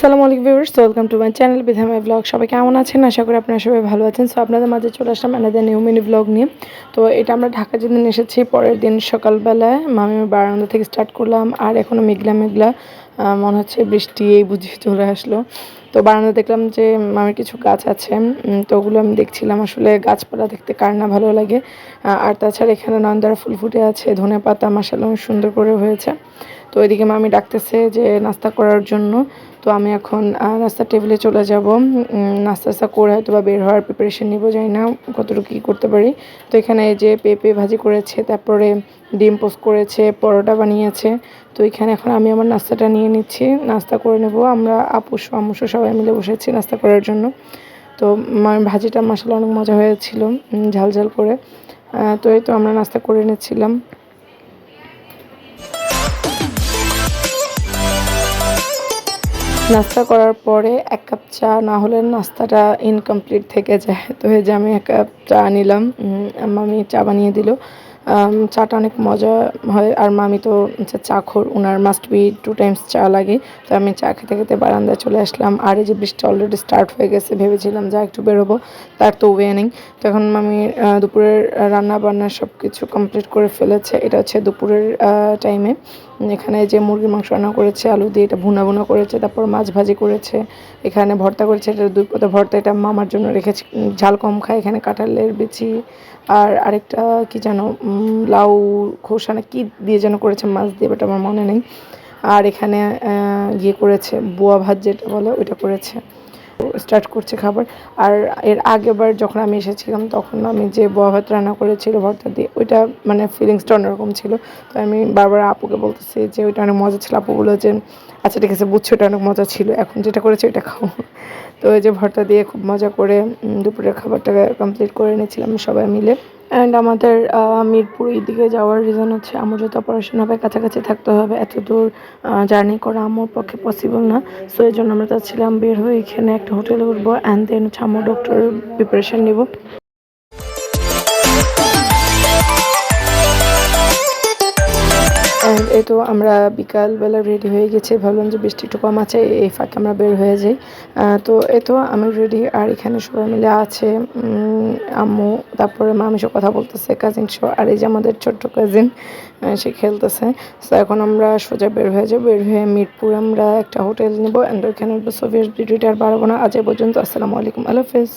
আসসালামু আলাইকুম viewers, welcome to my channel বিধান মাই ব্লগ। সবাই কেমন আছেন? আশা করি আপনারা সবাই ভালো আছেন। সো আপনাদের মাঝে চলে আসলাম আনাদার নিউ মিনি ব্লগ নিয়ে। তো এটা আমরা ঢাকা যেদিন এসেছি পরের দিন সকালবেলায় মামির বারান্দা থেকে স্টার্ট করলাম। আর এখনও মেঘলা মেঘলা, মনে হচ্ছে বৃষ্টি এই বুঝি চলে আসলো। তো বারান্দা দেখলাম যে মামির কিছু গাছ আছে, তো ওগুলো আমি দেখছিলাম। আসলে গাছপালা দেখতে কার না ভালো লাগে। আর তাছাড়া এখানে নয়নতারা ফুল ফুটে আছে, ধনেপাতা মাশাআল্লাহ অনেক সুন্দর করে হয়েছে। তো এদিকে মামি ডাকতেছে যে নাস্তা করার জন্য। তো আমি এখন নাস্তার টেবিলে চলে যাব। নাস্তা করে হয়তো বা বের হওয়ার প্রিপারেশন নিব, জানি না কতটুকু কী করতে পারি। তো এখানে এই যে পেঁপে ভাজি করেছে, তারপরে ডিম পোস্ট করেছে, পরোটা বানিয়েছে। তো এখানে এখন আমি আমার নাস্তাটা নিয়ে নিচ্ছি, নাস্তা করে নেব। আমরা আপু আমুসো সবাই মিলে বসেছি নাস্তা করার জন্য। তো ভাজিটা মাসাল্লাহ অনেক মজা হয়েছিল, ঝাল ঝাল করে। তো এই তো আমরা নাস্তা করে নিচ্ছিলাম। নাস্তা করার পরে ১ কাপ চা না হলে নাস্তাটা ইনকমপ্লিট থেকে যায়। তো এই যে আমি ১ কাপ চা নিলাম, মামি চা বানিয়ে দিল। চাটা অনেক মজা হয়। আর মামি তো চাখোর, ওনার মাস্ট বি 2 টাইমস চা লাগে। তো আমি চা খেতে খেতে বারান্দায় চলে আসলাম। আর এই যে বৃষ্টি অলরেডি স্টার্ট হয়ে গেছে, ভেবেছিলাম যা একটু বেরোবো, তার তো ওয়ে নেই। তো এখন মামি দুপুরের রান্না বান্না সব কিছু কমপ্লিট করে ফেলেছে। এটা হচ্ছে দুপুরের টাইমে। এখানে যে মুরগির মাংস রান্না করেছে আলু দিয়ে, এটা ভুনা ভুনা করেছে, তারপর মাছ ভাজি করেছে, এখানে ভর্তা করেছে, এটা 2 পাতা ভর্তা, এটা মামার জন্য রেখেছি, ঝাল কম খায়। এখানে কাঁঠালের বিচি আর আরেকটা কি যেন লাউ খোসা না কি দিয়ে যেন করেছে, মাছ দিয়ে, বাট আমার মনে নেই। আর এখানে ইয়ে করেছে, বোয়া ভাত যেটা বলে ওইটা করেছে। স্টার্ট করছে খাবার। আর এর আগেরবার যখন আমি এসেছিলাম তখন আমি যে বোয়া ভাত রান্না করেছিল ভর্তা দিয়ে, ওইটা মানে ফিলিংসটা অন্যরকম ছিল। তো আমি বারবার আপুকে বলতেছি যে ওইটা অনেক মজা ছিল। আপু বললো যে আচ্ছা ঠিক আছে, বুঝছো ওটা অনেক মজা ছিল, এখন যেটা করেছে ওইটা খাও। তো ওই যে ভর্তা দিয়ে খুব মজা করে দুপুরের খাবারটা কমপ্লিট করে নিয়েছিলাম সবাই মিলে। অ্যান্ড আমাদের মিরপুর দিকে যাওয়ার রিজন হচ্ছে আমার যত অপারেশন হবে কাছাকাছি থাকতে হবে, এত দূর জার্নি করা আমার পক্ষে পসিবল না। সো এই জন্য আমরা চাচ্ছিলাম বের হয়ে এখানে একটা হোটেলে উঠবো, অ্যান্ড দেন হচ্ছে আমার ডক্টর প্রিপারেশন নিব। অ্যান্ড এই তো আমরা বিকালবেলা রেডি হয়ে গেছি, ভাবলাম যে বৃষ্টি একটু কম আছে, এই ফাঁকে আমরা বের হয়ে যাই। তো এই তো আমি রেডি, আর এখানে সবাই মিলে আছে, আম্মু, তারপরে মামি সব কথা বলতেছে, কাজিন সহ। আর এই যে আমাদের ছোট্ট কাজিন, সে খেলতেছে। তো এখন আমরা সোজা বের হয়ে যাবো, বের হয়ে মিরপুর আমরা একটা হোটেল নেবো, অ্যান্ড ওইখানে উঠবো। সো ভিডিওটা আর বাড়াবো না, আজ এ পর্যন্ত। আসসালামু আলাইকুম, আল্লাহ হাফেজ।